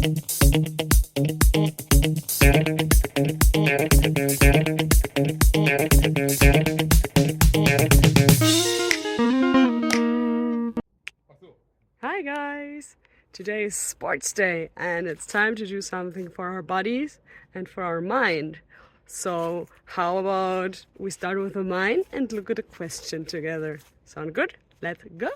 Hi guys! Today is sports day and it's time to do something for our bodies and for our mind. So how about we start with the mind and look at a question together? Sound good? Let's go!